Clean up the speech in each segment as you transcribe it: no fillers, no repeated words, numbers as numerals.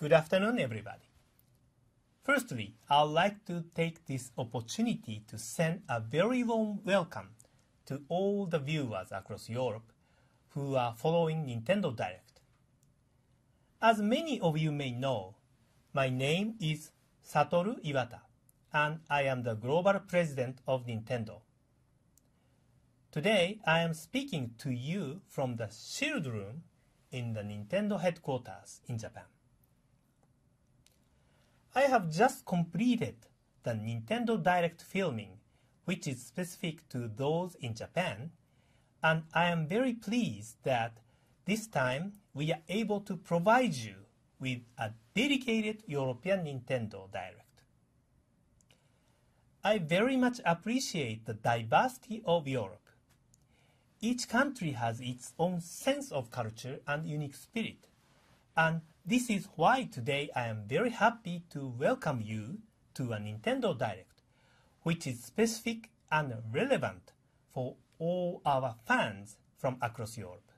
Good afternoon, everybody. Firstly, I'd like to take this opportunity to send a very warm welcome to all the viewers across Europe who are following Nintendo Direct. As many of you may know, my name is Satoru Iwata, and I am the Global President of Nintendo. Today, I am speaking to you from the Shield Room in the Nintendo headquarters in Japan. I have just completed the Nintendo Direct filming, which is specific to those in Japan, and I am very pleased that this time we are able to provide you with a dedicated European Nintendo Direct. I very much appreciate the diversity of Europe. Each country has its own sense of culture and unique spirit, and this is why today I am very happy to welcome you to a Nintendo Direct, which is specific and relevant for all our fans from across Europe.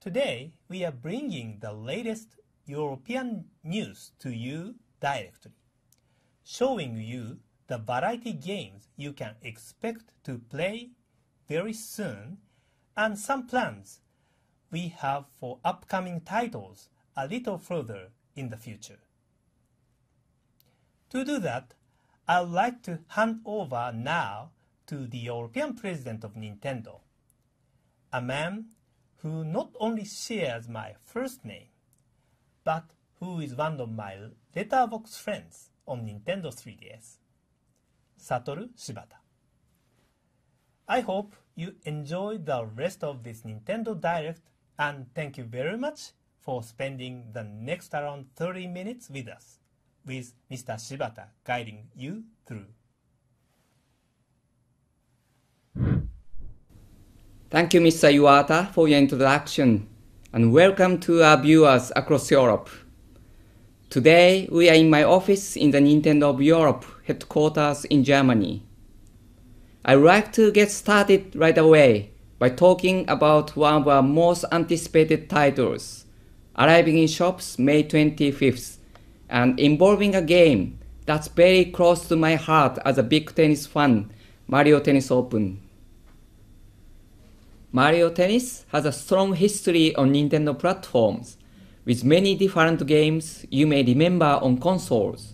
Today, we are bringing the latest European news to you directly, showing you the variety games you can expect to play very soon and some plans we have for upcoming titles a little further in the future. To do that, I would like to hand over now to the European President of Nintendo, a man who not only shares my first name, but who is one of my letterbox friends on Nintendo 3DS, Satoru Shibata. I hope you enjoy the rest of this Nintendo Direct, and thank you very much for spending the next around 30 minutes with us, with Mr. Shibata guiding you through. Thank you, Mr. Iwata, for your introduction, and welcome to our viewers across Europe. Today, we are in my office in the Nintendo of Europe headquarters in Germany. I'd like to get started right away by talking about one of our most anticipated titles, arriving in shops May 25th, and involving a game that's very close to my heart as a big tennis fan, Mario Tennis Open. Mario Tennis has a strong history on Nintendo platforms, with many different games you may remember on consoles,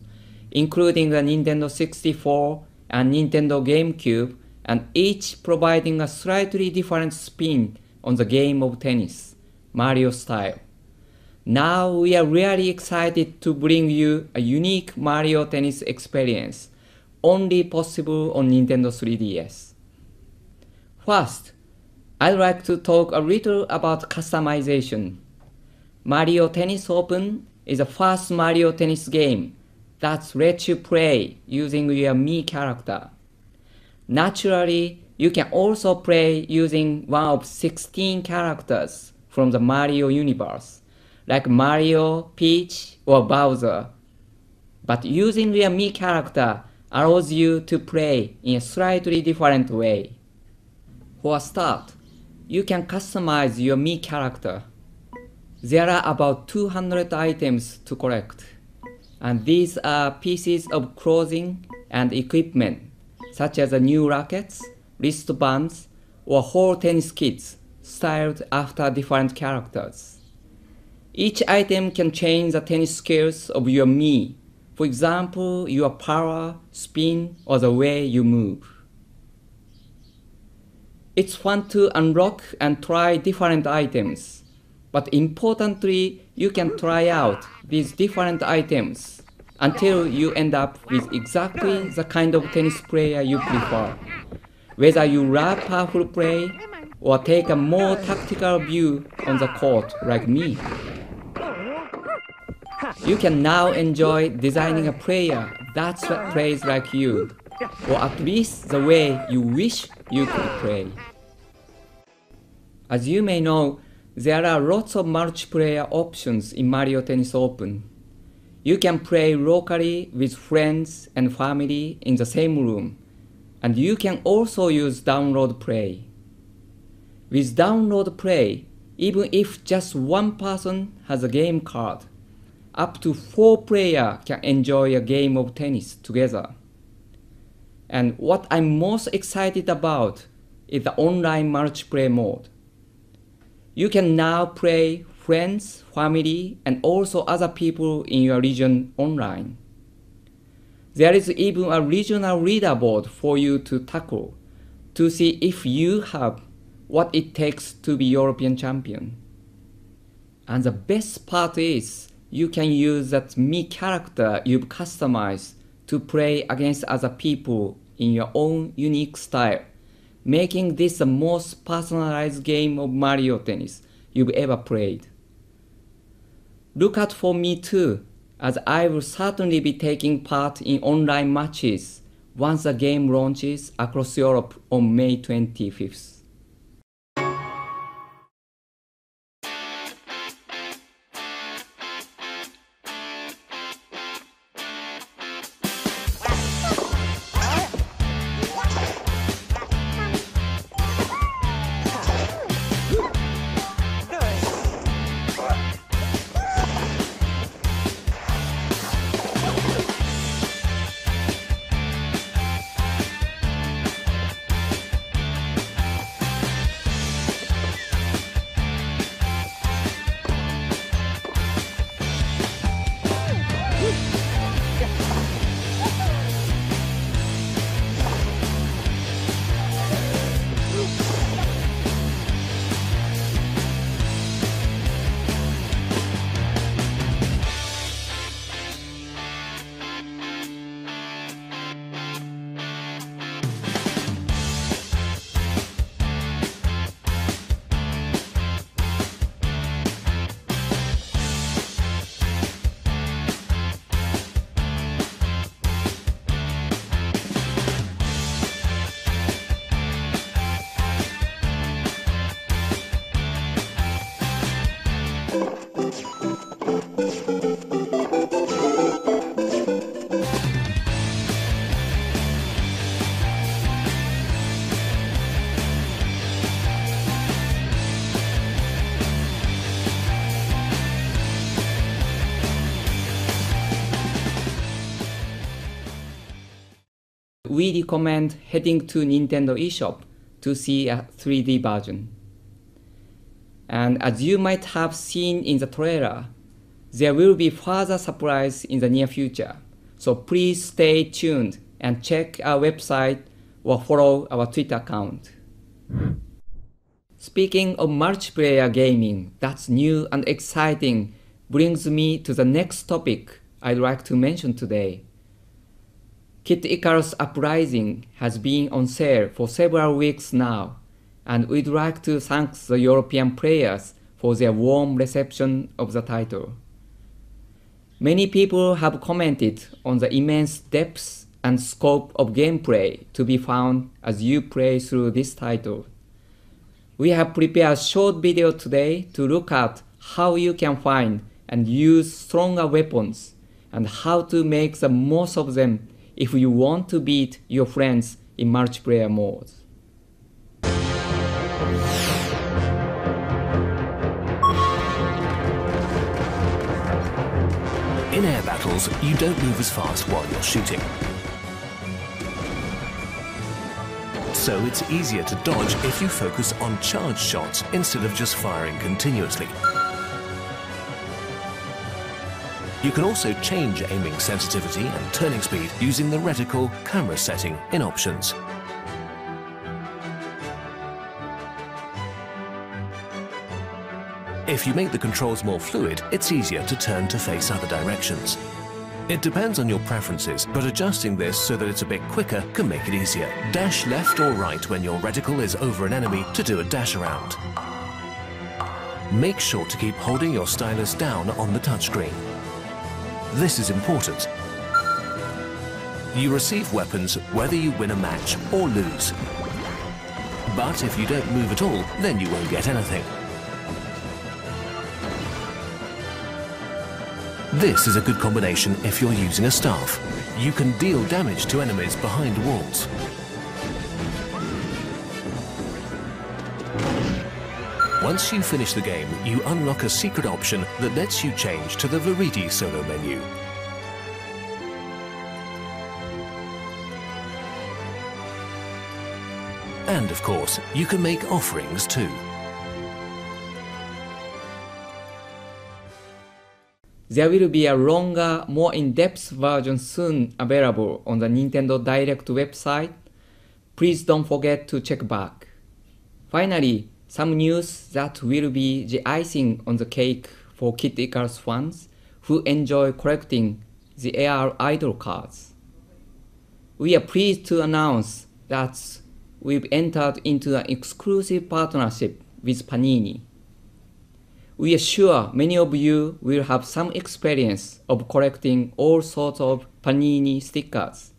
including the Nintendo 64 and Nintendo GameCube, and each providing a slightly different spin on the game of tennis, Mario style. Now we are really excited to bring you a unique Mario Tennis experience, only possible on Nintendo 3DS. First, I'd like to talk a little about customization. Mario Tennis Open is the first Mario Tennis game that lets you play using your Mii character. Naturally, you can also play using one of 16 characters from the Mario universe, like Mario, Peach, or Bowser. But using your Mii character allows you to play in a slightly different way. For a start, you can customize your Mii character. There are about 200 items to collect, and these are pieces of clothing and equipment, such as new rackets, wristbands, or whole tennis kits styled after different characters. Each item can change the tennis skills of your Mii, for example, your power, spin, or the way you move. It's fun to unlock and try different items, but importantly, you can try out these different items until you end up with exactly the kind of tennis player you prefer, whether you love powerful play or take a more tactical view on the court like me. You can now enjoy designing a player that plays like you, or at least the way you wish you could play. As you may know, there are lots of multiplayer options in Mario Tennis Open. You can play locally with friends and family in the same room, and you can also use download play. With download play, Even if just one person has a game card, up to 4 players can enjoy a game of tennis together. And what I'm most excited about is the online multiplayer mode. You can now play friends, family, and also other people in your region online. There is even a regional leaderboard for you to tackle to see if you have what it takes to be European champion. And the best part is you can use that me character you've customized to play against other people in your own unique style, making this the most personalized game of Mario Tennis you've ever played. Look out for me too, as I will certainly be taking part in online matches once the game launches across Europe on May 25th. We recommend heading to Nintendo eShop to see a 3D version. And as you might have seen in the trailer, there will be further surprise in the near future. So please stay tuned and check our website or follow our Twitter account. Speaking of multiplayer gaming that's new and exciting brings me to the next topic I'd like to mention today. Kit Icarus Uprising has been on sale for several weeks now, and we'd like to thank the European players for their warm reception of the title. Many people have commented on the immense depth and scope of gameplay to be found as you play through this title. We have prepared a short video today to look at how you can find and use stronger weapons and how to make the most of them if you want to beat your friends in multiplayer modes. In air battles, you don't move as fast while you're shooting. So it's easier to dodge if you focus on charge shots instead of just firing continuously. You can also change aiming sensitivity and turning speed using the reticle camera setting in options. If you make the controls more fluid, it's easier to turn to face other directions. It depends on your preferences, but adjusting this so that it's a bit quicker can make it easier. Dash left or right when your reticle is over an enemy to do a dash around. Make sure to keep holding your stylus down on the touchscreen. This is important. You receive weapons whether you win a match or lose. But if you don't move at all, then you won't get anything. This is a good combination if you're using a staff. You can deal damage to enemies behind walls. Once you finish the game, you unlock a secret option that lets you change to the Veridi solo menu. And of course, you can make offerings too. There will be a longer, more in-depth version soon available on the Nintendo Direct website. Please don't forget to check back. Finally, some news that will be the icing on the cake for Kid Icarus fans who enjoy collecting the AR idol cards. We are pleased to announce that we've entered into an exclusive partnership with Panini. We are sure many of you will have some experience of collecting all sorts of Panini stickers.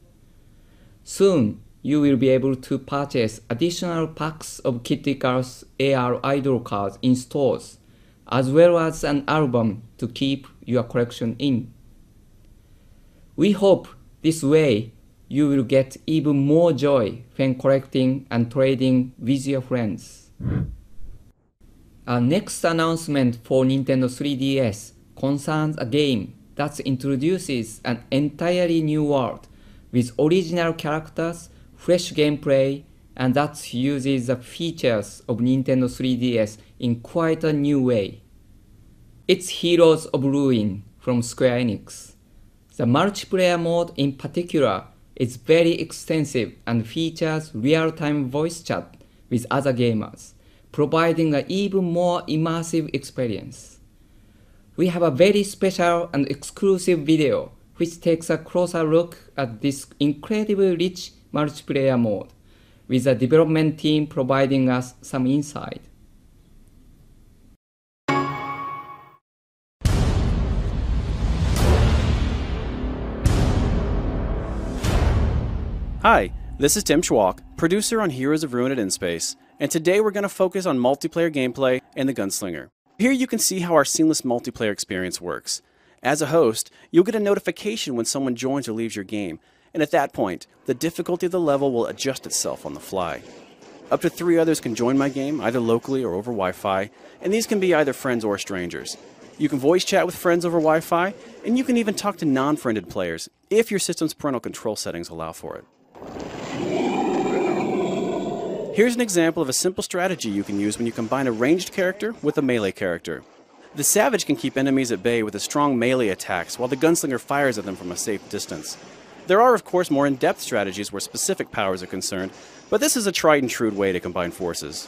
Soon, you will be able to purchase additional packs of Kid Icarus AR idol cards in stores, as well as an album to keep your collection in. We hope this way you will get even more joy when collecting and trading with your friends. Our next announcement for Nintendo 3DS concerns a game that introduces an entirely new world with original characters, fresh gameplay, and that uses the features of Nintendo 3DS in quite a new way. It's Heroes of Ruin from Square Enix. The multiplayer mode in particular is very extensive and features real-time voice chat with other gamers, providing an even more immersive experience. We have a very special and exclusive video which takes a closer look at this incredibly rich multiplayer mode, with the development team providing us some insight. Hi, this is Tim Schwalk, producer on Heroes of Ruin at InSpace, and today we're going to focus on multiplayer gameplay and the Gunslinger. Here you can see how our seamless multiplayer experience works. As a host, you'll get a notification when someone joins or leaves your game, and at that point, the difficulty of the level will adjust itself on the fly. Up to 3 others can join my game, either locally or over Wi-Fi, and these can be either friends or strangers. You can voice chat with friends over Wi-Fi, and you can even talk to non-friended players if your system's parental control settings allow for it. Here's an example of a simple strategy you can use when you combine a ranged character with a melee character. The Savage can keep enemies at bay with a strong melee attacks while the Gunslinger fires at them from a safe distance. There are of course more in-depth strategies where specific powers are concerned, but this is a tried and true way to combine forces.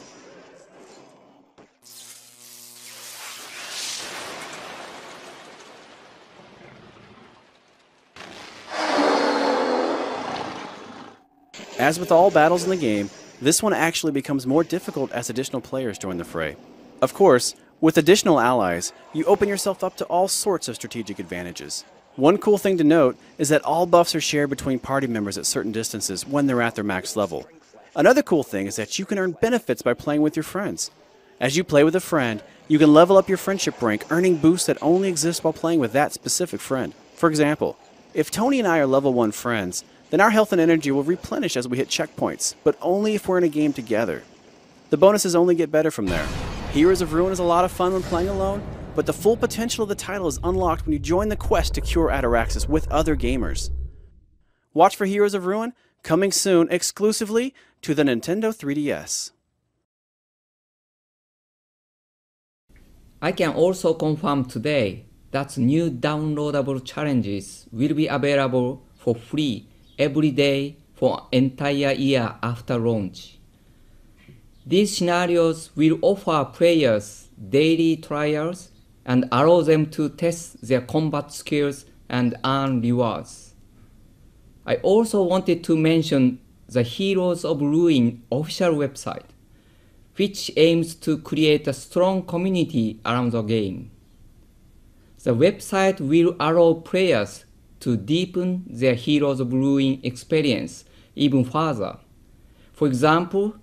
As with all battles in the game, this one actually becomes more difficult as additional players join the fray. Of course, with additional allies, you open yourself up to all sorts of strategic advantages. One cool thing to note is that all buffs are shared between party members at certain distances when they're at their max level. Another cool thing is that you can earn benefits by playing with your friends. As you play with a friend, you can level up your friendship rank, earning boosts that only exist while playing with that specific friend. For example, if Tony and I are level 1 friends, then our health and energy will replenish as we hit checkpoints, but only if we're in a game together. The bonuses only get better from there. Heroes of Ruin is a lot of fun when playing alone, but the full potential of the title is unlocked when you join the quest to cure Ataraxis with other gamers. Watch for Heroes of Ruin, coming soon exclusively to the Nintendo 3DS. I can also confirm today that new downloadable challenges will be available for free every day for an entire year after launch. These scenarios will offer players daily trials and allow them to test their combat skills and earn rewards. I also wanted to mention the Heroes of Ruin official website, which aims to create a strong community around the game. The website will allow players to deepen their Heroes of Ruin experience even further. For example,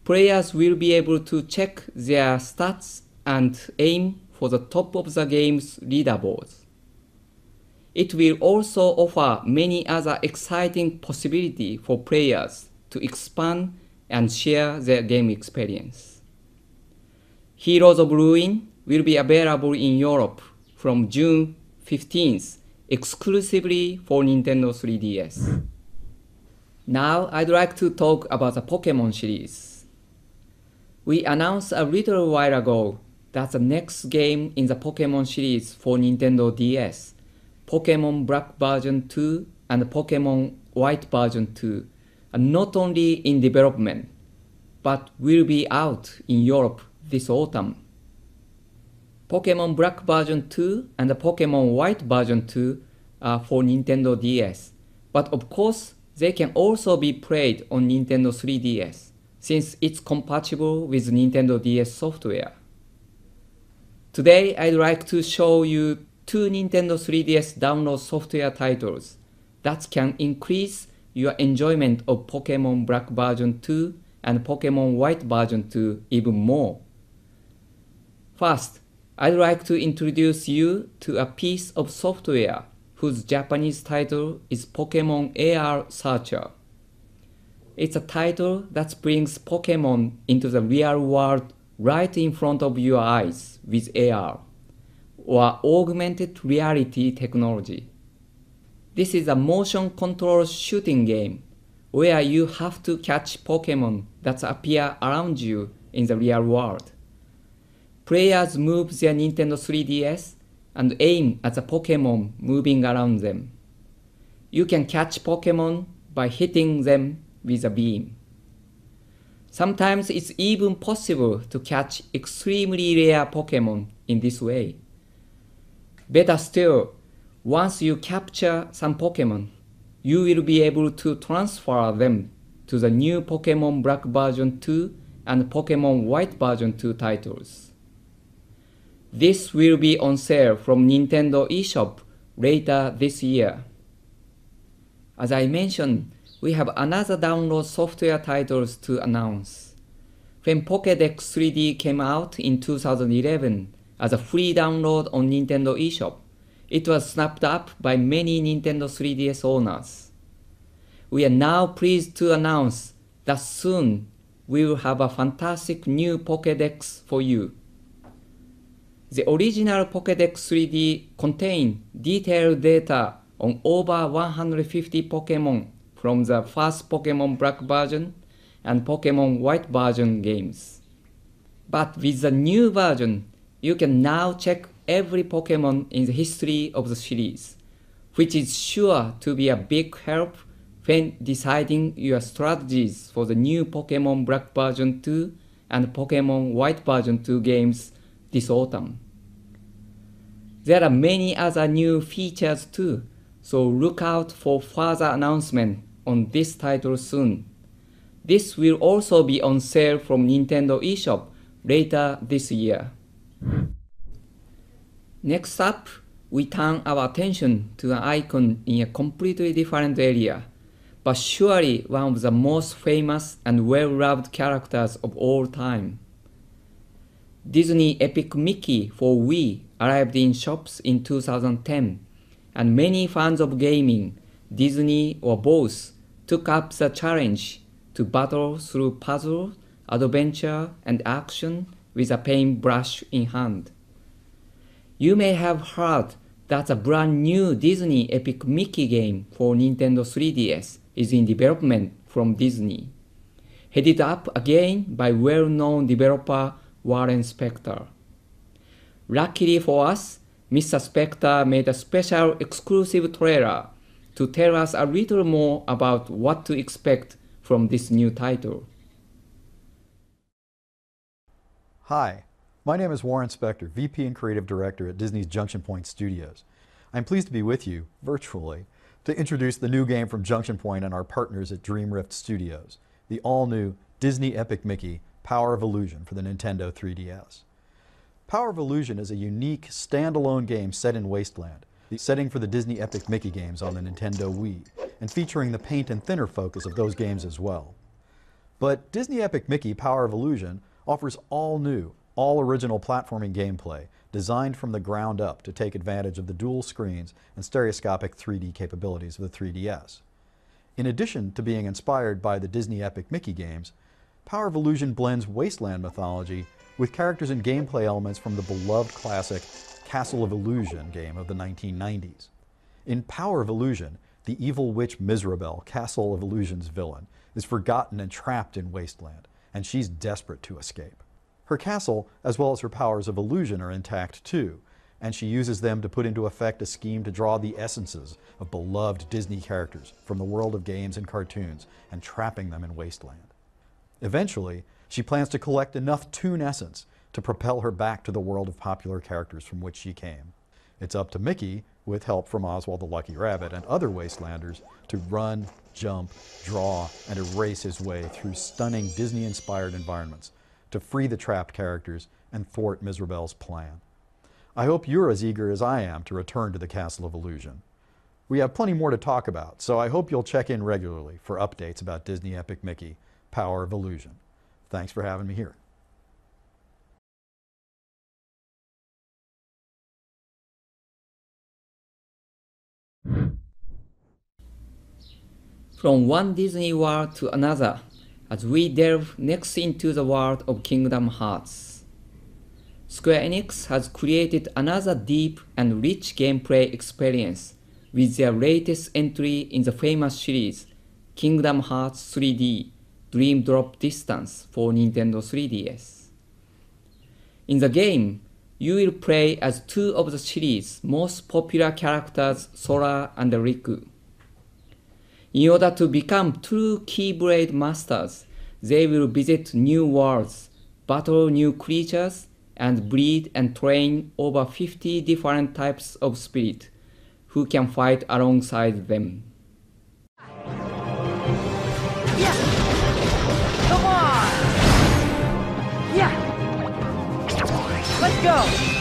players will be able to check their stats and aim for the top of the game's leaderboards. It will also offer many other exciting possibilities for players to expand and share their game experience. Heroes of Ruin will be available in Europe from June 15th, exclusively for Nintendo 3DS. Now I'd like to talk about the Pokemon series. We announced a little while ago that the next game in the Pokemon series for Nintendo DS, Pokemon Black version 2 and Pokemon White version 2, are not only in development, but will be out in Europe this autumn. Pokemon Black version 2 and the Pokemon White version 2 are for Nintendo DS, but of course they can also be played on Nintendo 3DS, since it's compatible with Nintendo DS software. Today I'd like to show you two Nintendo 3DS download software titles that can increase your enjoyment of Pokemon Black version 2 and Pokemon White version 2 even more. First, I'd like to introduce you to a piece of software whose Japanese title is Pokemon AR Searcher. It's a title that brings Pokemon into the real world right in front of your eyes with AR, or augmented reality technology. This is a motion control shooting game where you have to catch Pokemon that appear around you in the real world. Players move their Nintendo 3DS and aim at the Pokemon moving around them. You can catch Pokemon by hitting them with a beam. Sometimes it's even possible to catch extremely rare Pokemon in this way. Better still, once you capture some Pokemon, you will be able to transfer them to the new Pokemon Black version 2 and Pokemon White version 2 titles. This will be on sale from Nintendo eShop later this year. As I mentioned, we have another download software titles to announce. When Pokédex 3D came out in 2011 as a free download on Nintendo eShop, it was snapped up by many Nintendo 3DS owners. We are now pleased to announce that soon we will have a fantastic new Pokédex for you. The original Pokédex 3D contained detailed data on over 150 Pokémon from the first Pokemon Black version and Pokemon White version games. But with the new version, you can now check every Pokemon in the history of the series, which is sure to be a big help when deciding your strategies for the new Pokemon Black version 2 and Pokemon White version 2 games this autumn. There are many other new features too, so look out for further announcement on this title soon. This will also be on sale from Nintendo eShop later this year. Next up, we turn our attention to an icon in a completely different area, but surely one of the most famous and well-loved characters of all time. Disney Epic Mickey for Wii arrived in shops in 2010, and many fans of gaming, Disney or both, took up the challenge to battle through puzzle, adventure, and action with a paintbrush in hand. You may have heard that a brand new Disney Epic Mickey game for Nintendo 3DS is in development from Disney, headed up again by well-known developer Warren Spector. Luckily for us, Mr. Spector made a special exclusive trailer to tell us a little more about what to expect from this new title. Hi, my name is Warren Spector, VP and Creative Director at Disney's Junction Point Studios. I'm pleased to be with you, virtually, to introduce the new game from Junction Point and our partners at Dream Rift Studios, the all-new Disney Epic Mickey Power of Illusion for the Nintendo 3DS. Power of Illusion is a unique, standalone game set in Wasteland, the setting for the Disney Epic Mickey games on the Nintendo Wii, and featuring the paint and thinner focus of those games as well. But Disney Epic Mickey Power of Illusion offers all new, all original platforming gameplay, designed from the ground up to take advantage of the dual screens and stereoscopic 3D capabilities of the 3DS. In addition to being inspired by the Disney Epic Mickey games, Power of Illusion blends Wasteland mythology with characters and gameplay elements from the beloved classic Castle of Illusion game of the 1990s. In Power of Illusion, the evil witch Mizrabel, Castle of Illusion's villain, is forgotten and trapped in Wasteland, and she's desperate to escape. Her castle, as well as her powers of illusion, are intact too, and she uses them to put into effect a scheme to draw the essences of beloved Disney characters from the world of games and cartoons and trapping them in Wasteland. Eventually, she plans to collect enough Toon essence to propel her back to the world of popular characters from which she came. It's up to Mickey, with help from Oswald the Lucky Rabbit and other Wastelanders, to run, jump, draw, and erase his way through stunning Disney-inspired environments to free the trapped characters and thwart Mizrabel's plan. I hope you're as eager as I am to return to the Castle of Illusion. We have plenty more to talk about, so I hope you'll check in regularly for updates about Disney Epic Mickey, Power of Illusion. Thanks for having me here. From one Disney world to another, as we delve next into the world of Kingdom Hearts. Square Enix has created another deep and rich gameplay experience with their latest entry in the famous series, Kingdom Hearts 3D Dream Drop Distance for Nintendo 3DS. In the game, you will play as two of the series' most popular characters, Sora and Riku. In order to become true Keyblade masters, they will visit new worlds, battle new creatures, and breed and train over 50 different types of spirit, who can fight alongside them. Yeah! Come on! Yeah! Let's go!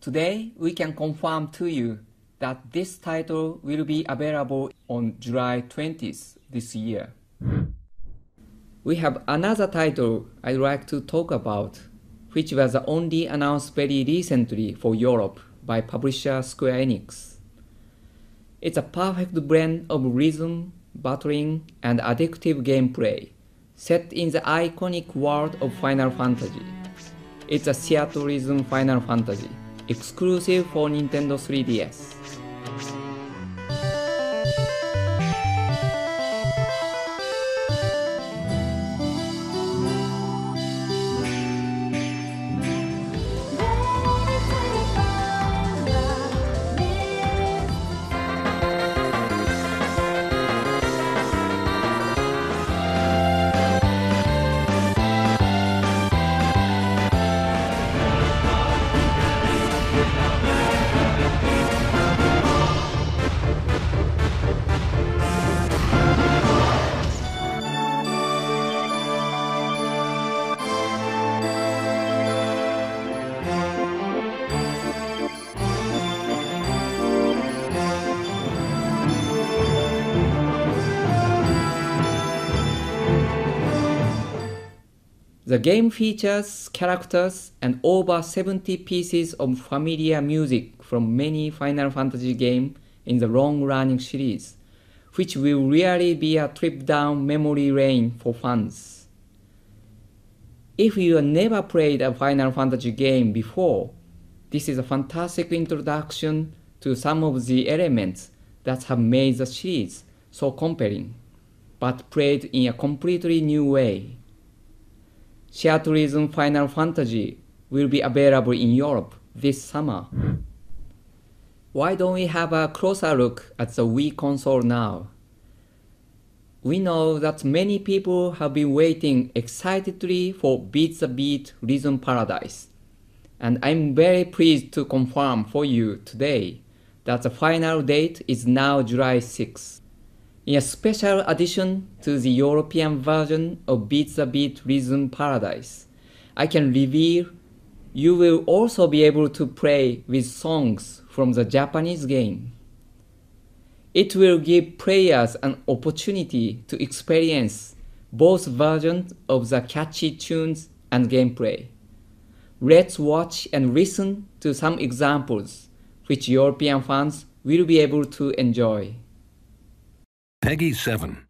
Today, we can confirm to you that this title will be available on July 20th this year. We have another title I'd like to talk about, which was only announced very recently for Europe by publisher Square Enix. It's a perfect blend of rhythm, battling, and addictive gameplay, set in the iconic world of Final Fantasy. It's a theatrhythm Final Fantasy, exclusive for Nintendo 3DS. The game features characters and over 70 pieces of familiar music from many Final Fantasy games in the long-running series, which will really be a trip down memory lane for fans. If you have never played a Final Fantasy game before, this is a fantastic introduction to some of the elements that have made the series so compelling, but played in a completely new way. Shared Tourism Final Fantasy will be available in Europe this summer. Why don't we have a closer look at the Wii console now? We know that many people have been waiting excitedly for Beat the Beat Rhythm Paradise, and I'm very pleased to confirm for you today that the final date is now July 6. In a special addition to the European version of Beat the Beat Rhythm Paradise, I can reveal you will also be able to play with songs from the Japanese game. It will give players an opportunity to experience both versions of the catchy tunes and gameplay. Let's watch and listen to some examples which European fans will be able to enjoy. Peggy 7.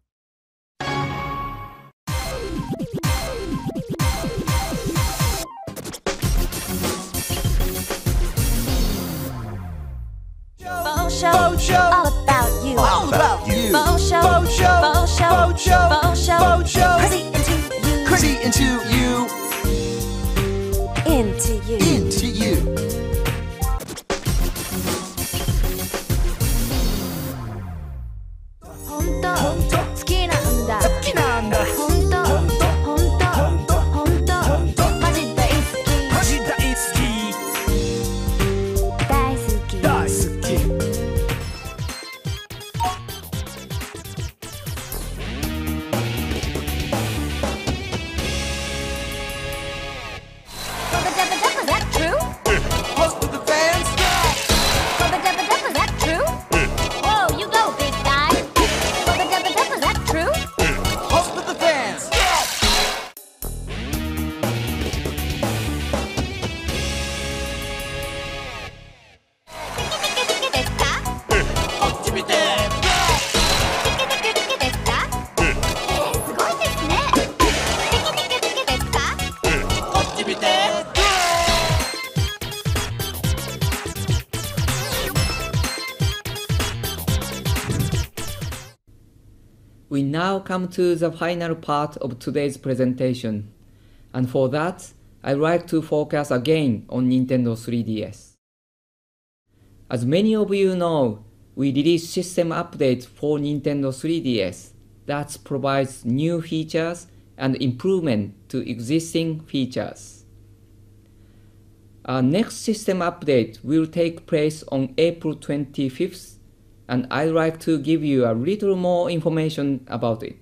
Faux show, all about you. All about you. Faux show, Faux show, faux show, faux show, faux show, faux show. Crazy into you, Crazy into you, into you. into you. 혼또 혼또好きなんだ好きなんだ혼또 혼또 혼또マジ大好きマジ大好大好きき大好きIs that true? Close to the fans. Is that true? Whoa, you go, big guy. Is that true? Close to the fans. Activité. すごいですね。ですか？ Activité. We now come to the final part of today's presentation, and for that, I'd like to focus again on Nintendo 3DS. As many of you know, we released system update for Nintendo 3DS that provides new features and improvement to existing features. Our next system update will take place on April 25th, and I'd like to give you a little more information about it.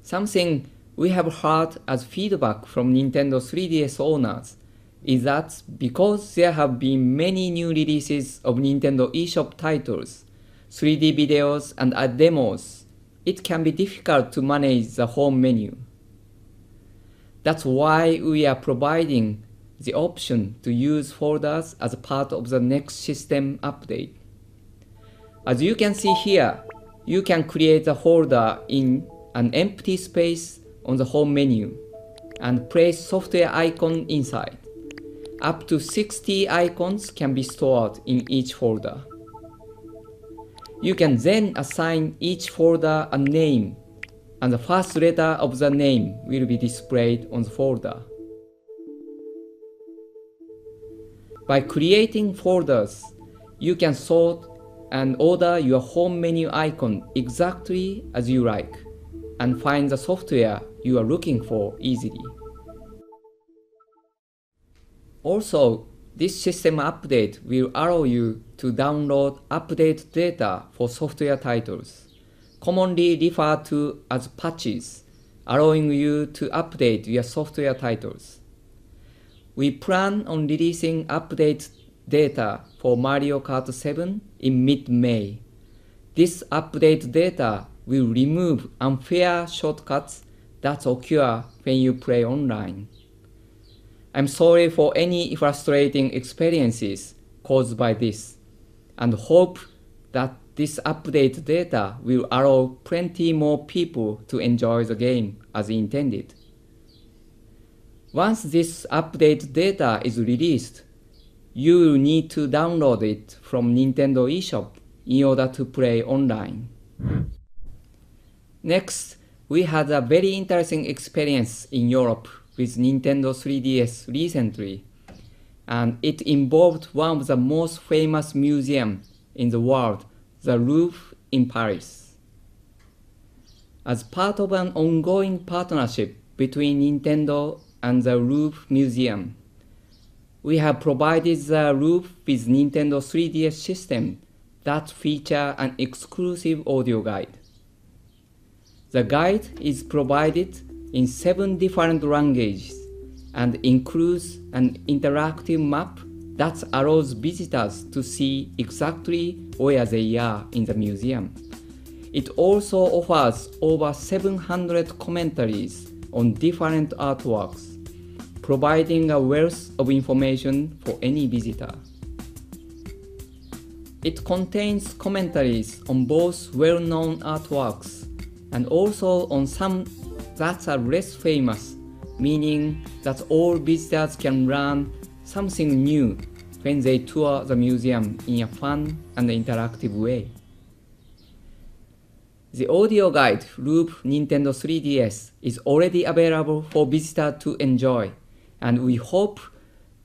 Something we have heard as feedback from Nintendo 3DS owners is that because there have been many new releases of Nintendo eShop titles, 3D videos and demos, it can be difficult to manage the home menu. That's why we are providing the option to use folders as part of the next system update. As you can see here, you can create a folder in an empty space on the home menu and place software icon inside. Up to 60 icons can be stored in each folder. You can then assign each folder a name, and the first letter of the name will be displayed on the folder. By creating folders, you can sort and order your home menu icon exactly as you like, and find the software you are looking for easily. Also, this system update will allow you to download update data for software titles, commonly referred to as patches, allowing you to update your software titles. We plan on releasing update data for Mario Kart 7 in mid-May. This update data will remove unfair shortcuts that occur when you play online. I'm sorry for any frustrating experiences caused by this, and hope that this update data will allow plenty more people to enjoy the game as intended. Once this update data is released, you will need to download it from Nintendo eShop in order to play online. Next, we had a very interesting experience in Europe with Nintendo 3DS recently, and it involved one of the most famous museums in the world, the Louvre in Paris. As part of an ongoing partnership between Nintendo and the Louvre Museum, we have provided the Louvre with Nintendo 3DS system that feature an exclusive audio guide. The guide is provided in 7 different languages and includes an interactive map that allows visitors to see exactly where they are in the museum. It also offers over 700 commentaries on different artworks, providing a wealth of information for any visitor. It contains commentaries on both well-known artworks and also on some that are less famous, meaning that all visitors can learn something new when they tour the museum in a fun and interactive way. The audio guide Louvre Nintendo 3DS is already available for visitors to enjoy, and we hope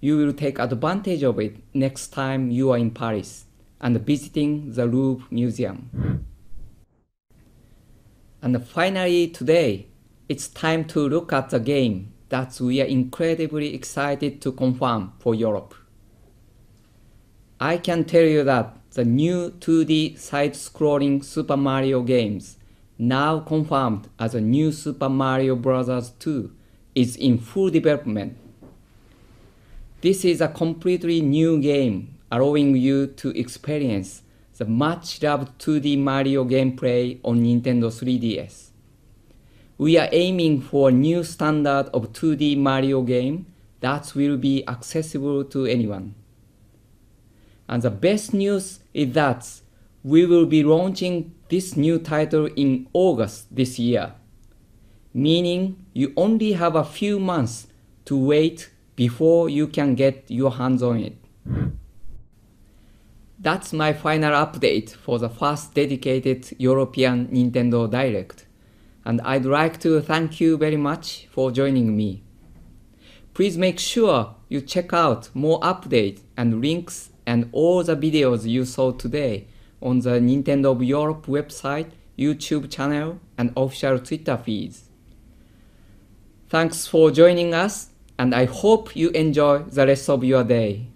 you will take advantage of it next time you are in Paris and visiting the Louvre Museum. And finally today, it's time to look at the game that we are incredibly excited to confirm for Europe. I can tell you that the new 2D side-scrolling Super Mario games, now confirmed as a new Super Mario Bros. 2, is in full development. This is a completely new game, allowing you to experience the much-loved 2D Mario gameplay on Nintendo 3DS. We are aiming for a new standard of 2D Mario game that will be accessible to anyone. And the best news is that we will be launching this new title in August this year, meaning you only have a few months to wait before you can get your hands on it. That's my final update for the first dedicated European Nintendo Direct, and I'd like to thank you very much for joining me. Please make sure you check out more updates and links and all the videos you saw today on the Nintendo of Europe website, YouTube channel, and official Twitter feeds. Thanks for joining us, and I hope you enjoy the rest of your day.